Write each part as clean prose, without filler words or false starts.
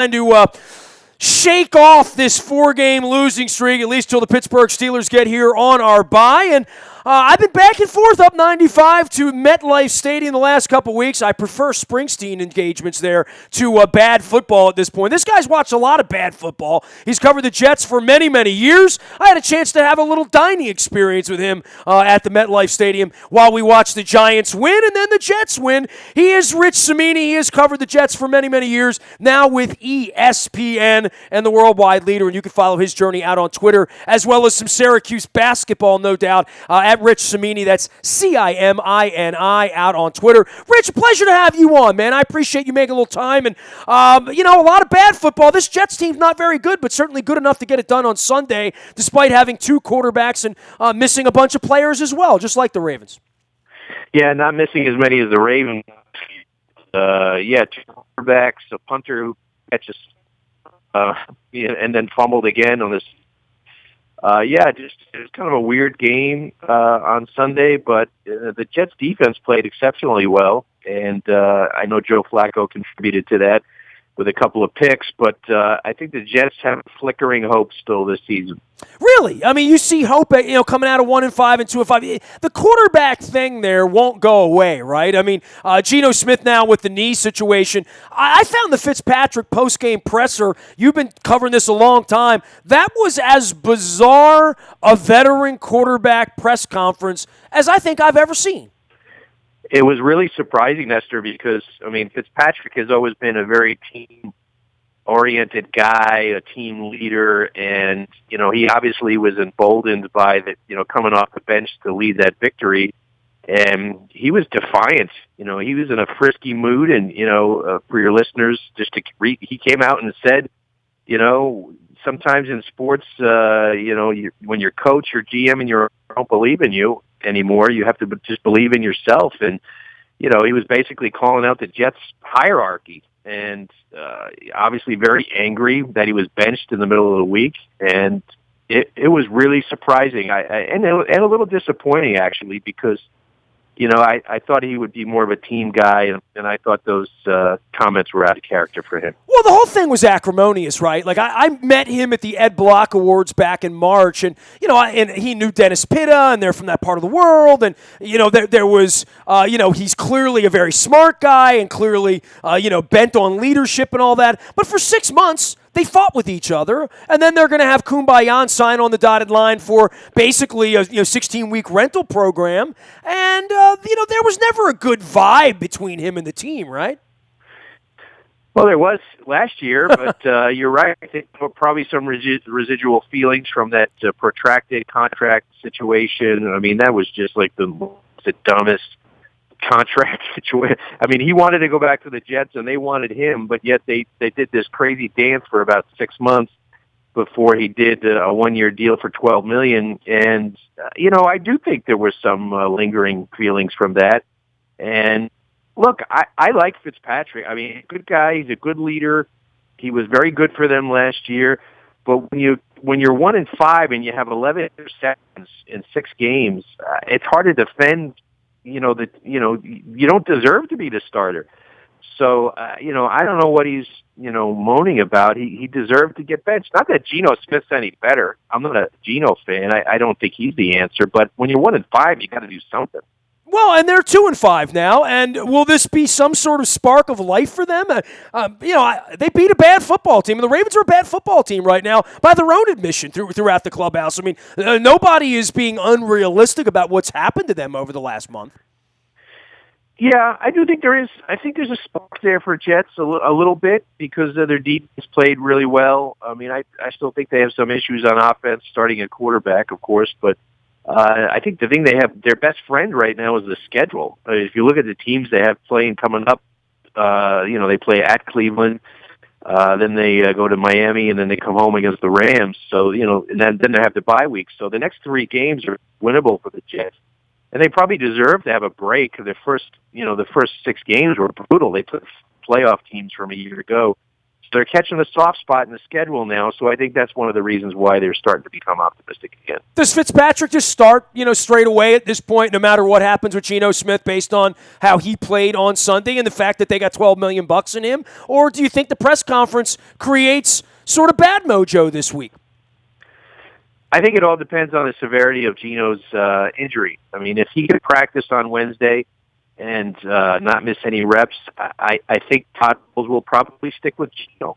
to shake off this four-game losing streak, at least till the Pittsburgh Steelers get here on our bye. And I've been back and forth up 95 to MetLife Stadium the last couple weeks. I prefer Springsteen engagements there to bad football at this point. This guy's watched a lot of bad football. He's covered the Jets for many, many years. I had a chance to have a little dining experience with him at the MetLife Stadium while we watched the Giants win and then the Jets win. He is Rich Cimini. He has covered the Jets for many, many years, now with ESPN and the worldwide leader. And you can follow his journey out on Twitter, as well as some Syracuse basketball, no doubt, at Rich Cimini. That's Cimini out on Twitter. Rich, pleasure to have you on, man. I appreciate you making a little time. And, a lot of bad football. This Jets team's not very good, but certainly good enough to get it done on Sunday, despite having two quarterbacks and missing a bunch of players as well, just like the Ravens. Yeah, not missing as many as the Ravens. Two quarterbacks, a punter who catches and then fumbled again on this. Just it was kind of a weird game on Sunday, but the Jets defense played exceptionally well, and I know Joe Flacco contributed to that with a couple of picks, but I think the Jets have flickering hope still this season. Really? I mean, you see hope, coming out of 1-5 and 2-5. The quarterback thing there won't go away, right? I mean, Geno Smith now with the knee situation. I found the Fitzpatrick post-game presser, you've been covering this a long time, that was as bizarre a veteran quarterback press conference as I think I've ever seen. It was really surprising, Nestor, because, Fitzpatrick has always been a very team-oriented guy, a team leader, and, he obviously was emboldened by coming off the bench to lead that victory, and he was defiant. He was in a frisky mood, and, for your listeners, just to read, he came out and said, sometimes in sports, when your coach, your GM, and your don't believe in you anymore, you have to just believe in yourself. And, he was basically calling out the Jets hierarchy and obviously very angry that he was benched in the middle of the week. And it was really surprising and a little disappointing, actually, because, I thought he would be more of a team guy, and I thought those comments were out of character for him. Well, the whole thing was acrimonious, right? Like, I met him at the Ed Block Awards back in March, and, and he knew Dennis Pitta, and they're from that part of the world, and, there was, he's clearly a very smart guy and clearly, bent on leadership and all that. But for 6 months, they fought with each other, and then they're going to have Kumbaya sign on the dotted line for basically a 16-week rental program. And, there was never a good vibe between him and the team, right? Well, there was last year, but you're right. I think probably some residual feelings from that protracted contract situation. That was just like the dumbest contract situation. He wanted to go back to the Jets, and they wanted him, but yet they did this crazy dance for about 6 months before he did a one-year deal for $12 million. And I do think there were some lingering feelings from that. And look, I like Fitzpatrick. Good guy. He's a good leader. He was very good for them last year. But when you're 1-5 and you have 11 interceptions in 6 games, it's hard to defend. You don't deserve to be the starter. So, I don't know what he's, moaning about. He deserved to get benched. Not that Geno Smith's any better. I'm not a Geno fan. I don't think he's the answer. But when you're 1-5, you got to do something. Well, and they're 2-5 now, and will this be some sort of spark of life for them? They beat a bad football team, and the Ravens are a bad football team right now by their own admission throughout the clubhouse. Nobody is being unrealistic about what's happened to them over the last month. Yeah, I do think there is. I think there's a spark there for Jets a little bit because their defense played really well. I still think they have some issues on offense, starting at quarterback, of course, but I think the thing they have, their best friend right now is the schedule. If you look at the teams they have playing coming up, they play at Cleveland, then they go to Miami, and then they come home against the Rams. So, and then they have the bye week. So the next 3 games are winnable for the Jets. And they probably deserve to have a break. The first 6 games were brutal. They took playoff teams from a year ago. they're catching a soft spot in the schedule now, so I think that's one of the reasons why they're starting to become optimistic again. Does Fitzpatrick just start, straight away at this point, no matter what happens with Geno Smith, based on how he played on Sunday and the fact that they got $12 million in him? Or do you think the press conference creates sort of bad mojo this week? I think it all depends on the severity of Geno's injury. I mean, if he could practice on Wednesday and not miss any reps, I think Todd Bowles will probably stick with Geno.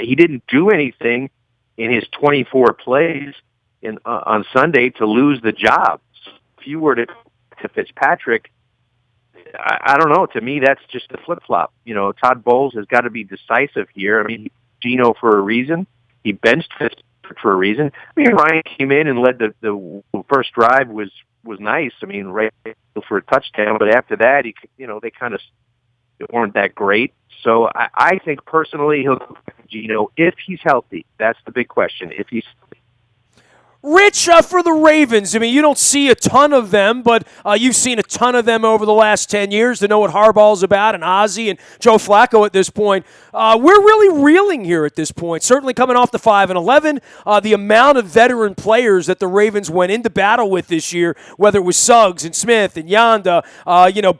He didn't do anything in his 24 plays on Sunday to lose the job. If you were to Fitzpatrick, I don't know. To me, that's just a flip-flop. Todd Bowles has got to be decisive here. I mean, Geno for a reason. He benched Fitzpatrick for a reason. I mean, Ryan came in and led the first drive was nice. I mean, right for a touchdown, but after that, they kind of weren't that great. So I think personally he'll go back to Geno if he's healthy. That's the big question. If he's Rich, for the Ravens, I mean, you don't see a ton of them, but you've seen a ton of them over the last 10 years to know what Harbaugh's about, and Ozzie and Joe Flacco at this point. We're really reeling here at this point, certainly coming off the 5-11. The amount of veteran players that the Ravens went into battle with this year, whether it was Suggs and Smith and Yanda,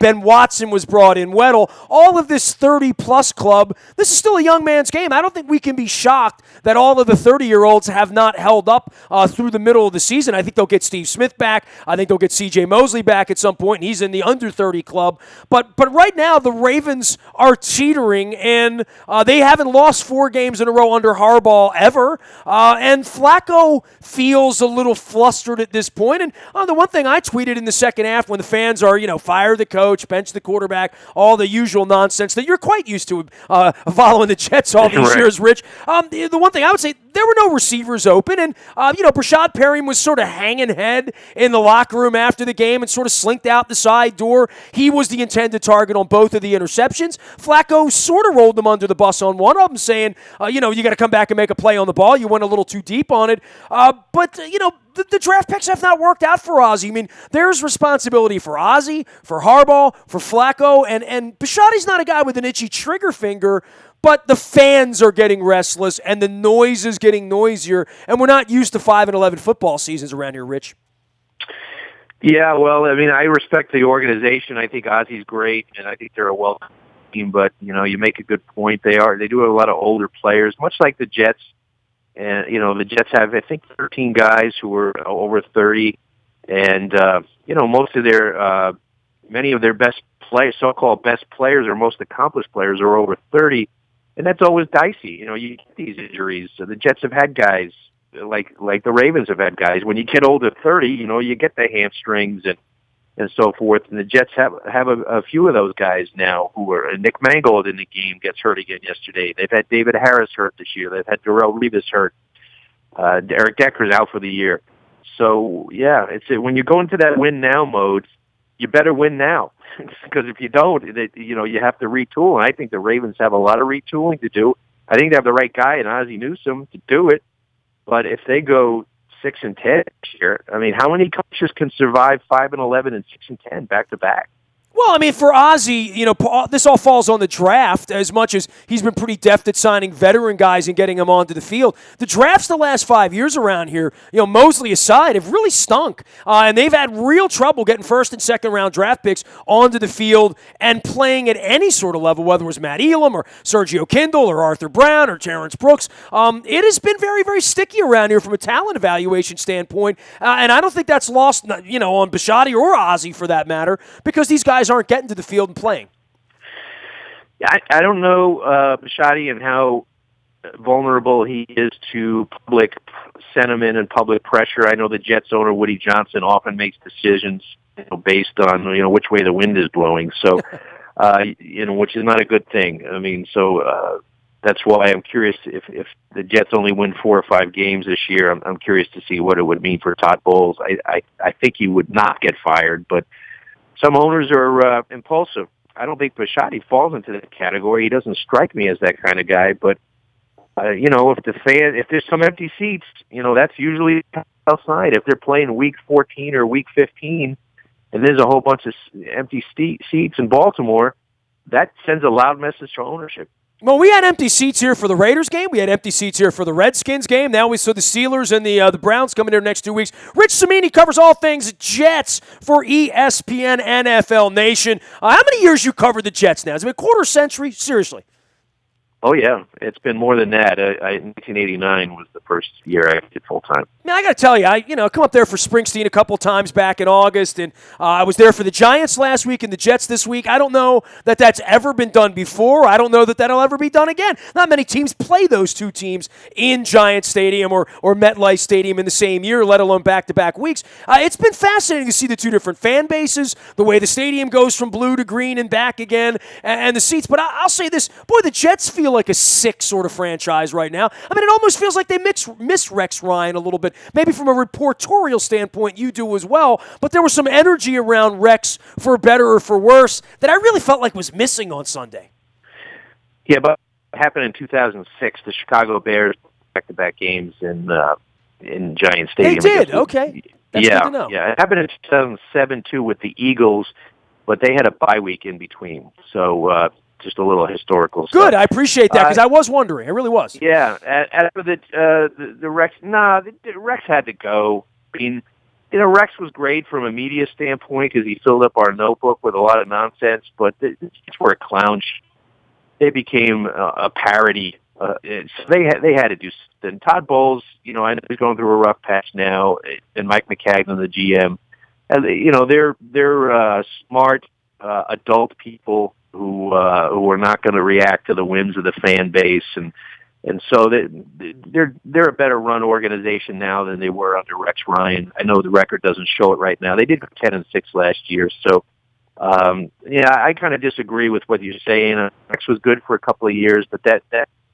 Ben Watson was brought in, Weddle, all of this 30-plus club, this is still a young man's game. I don't think we can be shocked that all of the 30-year-olds have not held up through the middle of the season. I think they'll get Steve Smith back. I think they'll get C.J. Mosley back at some point, and he's in the under 30 club. But right now, the Ravens are teetering, and they haven't lost 4 games in a row under Harbaugh ever. And Flacco feels a little flustered at this point. And the one thing I tweeted in the second half when the fans are, fire the coach, bench the quarterback, all the usual nonsense that you're quite used to following the Jets all these years, Rich. The one thing I would say, there were no receivers open, and Brashad Perriman was sort of hanging head in the locker room after the game and sort of slinked out the side door. He was the intended target on both of the interceptions. Flacco sort of rolled them under the bus on one of them, saying, you got to come back and make a play on the ball. You went a little too deep on it. But the draft picks have not worked out for Ozzie. I mean, there's responsibility for Ozzie, for Harbaugh, for Flacco, and Bashadi's not a guy with an itchy trigger finger, but the fans are getting restless, and the noise is getting noisier, and we're not used to 5-11 football seasons around here, Rich. Yeah, well, I mean, I respect the organization. I think Ozzie's great, and I think they're a welcome team, but, you make a good point. They do have a lot of older players, much like the Jets. And, the Jets have, I think, 13 guys who are over 30, and, most of their, many of their best players, so-called best players or most accomplished players are over 30. And that's always dicey. You get these injuries. So the Jets have had guys like the Ravens have had guys. When you get older 30, you get the hamstrings and so forth. And the Jets have a few of those guys now who are Nick Mangold in the game gets hurt again yesterday. They've had David Harris hurt this year. They've had Darrelle Revis hurt. Eric Decker's out for the year. So yeah, when you go into that win now mode, you better win now. Because if you don't, you have to retool. And I think the Ravens have a lot of retooling to do. I think they have the right guy in Ozzie Newsome to do it. But if they go 6-10 this year, I mean, how many coaches can survive 5-11 and 6-10 back to back? Well, I mean, for Ozzie, this all falls on the draft as much as he's been pretty deft at signing veteran guys and getting them onto the field. The drafts the last 5 years around here, Mosley aside, have really stunk. And they've had real trouble getting first and second round draft picks onto the field and playing at any sort of level, whether it was Matt Elam or Sergio Kindle or Arthur Brown or Terrence Brooks. It has been very, very sticky around here from a talent evaluation standpoint. And I don't think that's lost, on Bashadi or Ozzie for that matter, because these guys aren't getting to the field and playing. Yeah, I don't know Bashadi and how vulnerable he is to public sentiment and public pressure. I know the Jets owner Woody Johnson often makes decisions based on which way the wind is blowing. So which is not a good thing. I mean, so that's why I'm curious if the Jets only win 4 or 5 games this year. I'm curious to see what it would mean for Todd Bowles. I think he would not get fired, but some owners are impulsive. I don't think Bashadi falls into that category. He doesn't strike me as that kind of guy. But if there's some empty seats, that's usually outside. If they're playing week 14 or week 15, and there's a whole bunch of empty seats in Baltimore, that sends a loud message to ownership. Well, we had empty seats here for the Raiders game. We had empty seats here for the Redskins game. Now we saw the Steelers and the Browns coming here next 2 weeks. Rich Cimini covers all things Jets for ESPN NFL Nation. How many years you covered the Jets now? Has it been a quarter century? Seriously. Oh, yeah. It's been more than that. 1989 was the first year I did full-time. Man, I got to tell you, I come up there for Springsteen a couple times back in August, and I was there for the Giants last week and the Jets this week. I don't know that that's ever been done before. I don't know that that'll ever be done again. Not many teams play those two teams in Giant Stadium or MetLife Stadium in the same year, let alone back-to-back weeks. It's been fascinating to see the two different fan bases, the way the stadium goes from blue to green and back again, and the seats. But I'll say this, boy, the Jets feel like a sick sort of franchise right now. I mean, it almost feels like they miss Rex Ryan a little bit. Maybe from a reportorial standpoint, you do as well. But there was some energy around Rex, for better or for worse, that I really felt like was missing on Sunday. Yeah, but it happened in 2006. The Chicago Bears back-to-back games in Giant Stadium. They did. Okay. That's good to know. Yeah, it happened in 2007 too with the Eagles, but they had a bye week in between. So. Just a little historical stuff. Good, I appreciate that because I was wondering. I really was. Yeah, as for the Rex, the Rex had to go. I mean, Rex was great from a media standpoint because he filled up our notebook with a lot of nonsense, but it's were a clown. They became a parody. So they had to do something. Todd Bowles, I know he's going through a rough patch now, and Mike McCagnon, the GM, they're smart adult people who are not going to react to the whims of the fan base, and so they're a better run organization now than they were under Rex Ryan. I know the record doesn't show it right now. They did go 10-6 last year, so I kind of disagree with what you're saying. Rex was good for a couple of years, but that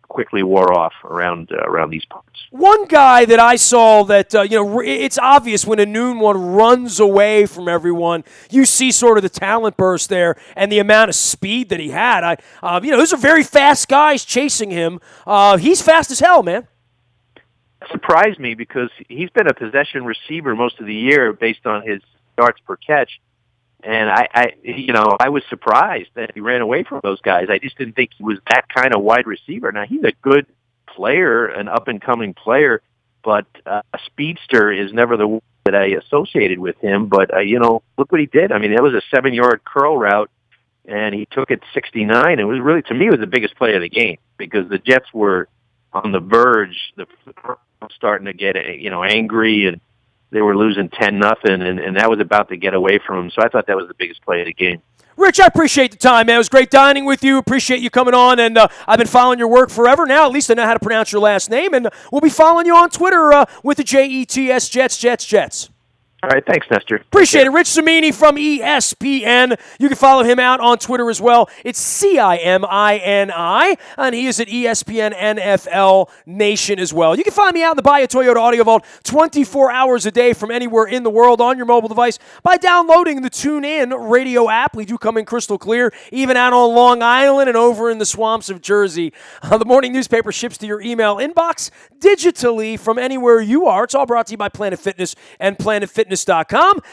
quickly wore off around these parts. One guy that I saw that, it's obvious when a noon one runs away from everyone, you see sort of the talent burst there and the amount of speed that he had. Those are very fast guys chasing him. He's fast as hell, man. It surprised me because he's been a possession receiver most of the year based on his yards per catch. And I was surprised that he ran away from those guys. I just didn't think he was that kind of wide receiver. Now, he's a good player, an up-and-coming player, but a speedster is never the word that I associated with him. But, look what he did. I mean, that was a 7-yard curl route, and he took it 69. It was really, to me, it was the biggest play of the game because the Jets were on the verge, starting to get, angry, and they were losing 10-0, and that was about to get away from them. So I thought that was the biggest play of the game. Rich, I appreciate the time, man. It was great dining with you. Appreciate you coming on, and I've been following your work forever now. At least I know how to pronounce your last name, and we'll be following you on Twitter with the JETS Jets. All right, thanks, Nestor. Appreciate it. Rich Cimini from ESPN. You can follow him out on Twitter as well. It's CIMINI, and he is at ESPN NFL Nation as well. You can find me out in the Buy a Toyota Audio Vault 24 hours a day from anywhere in the world on your mobile device by downloading the TuneIn radio app. We do come in crystal clear, even out on Long Island and over in the swamps of Jersey. The morning newspaper ships to your email inbox digitally from anywhere you are. It's all brought to you by Planet Fitness and PlanetFitness.com.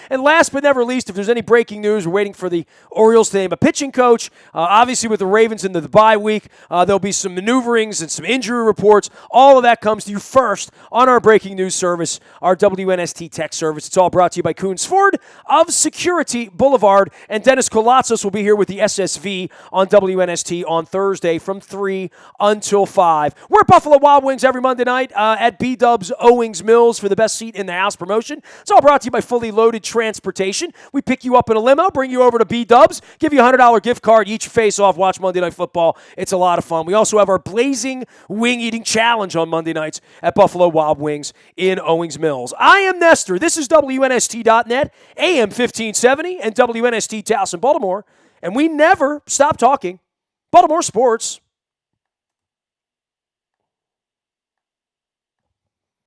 And last but never least, if there's any breaking news, we're waiting for the Orioles to name a pitching coach. Obviously, with the Ravens in the bye week, there'll be some maneuverings and some injury reports. All of that comes to you first on our breaking news service, our WNST tech service. It's all brought to you by Coons Ford of Security Boulevard. And Dennis Kolatzos will be here with the SSV on WNST on Thursday from 3 until 5. We're at Buffalo Wild Wings every Monday night at B-Dubs Owings Mills for the best seat in the house promotion. It's all brought to you by Fully Loaded Transportation. We pick you up in a limo, bring you over to B-Dubs, give you a $100 gift card, eat your face off, watch Monday Night Football. It's a lot of fun. We also have our Blazing Wing Eating Challenge on Monday nights at Buffalo Wild Wings in Owings Mills. I am Nestor. This is WNST.net, AM 1570, and WNST Towson, Baltimore. And we never stop talking Baltimore sports.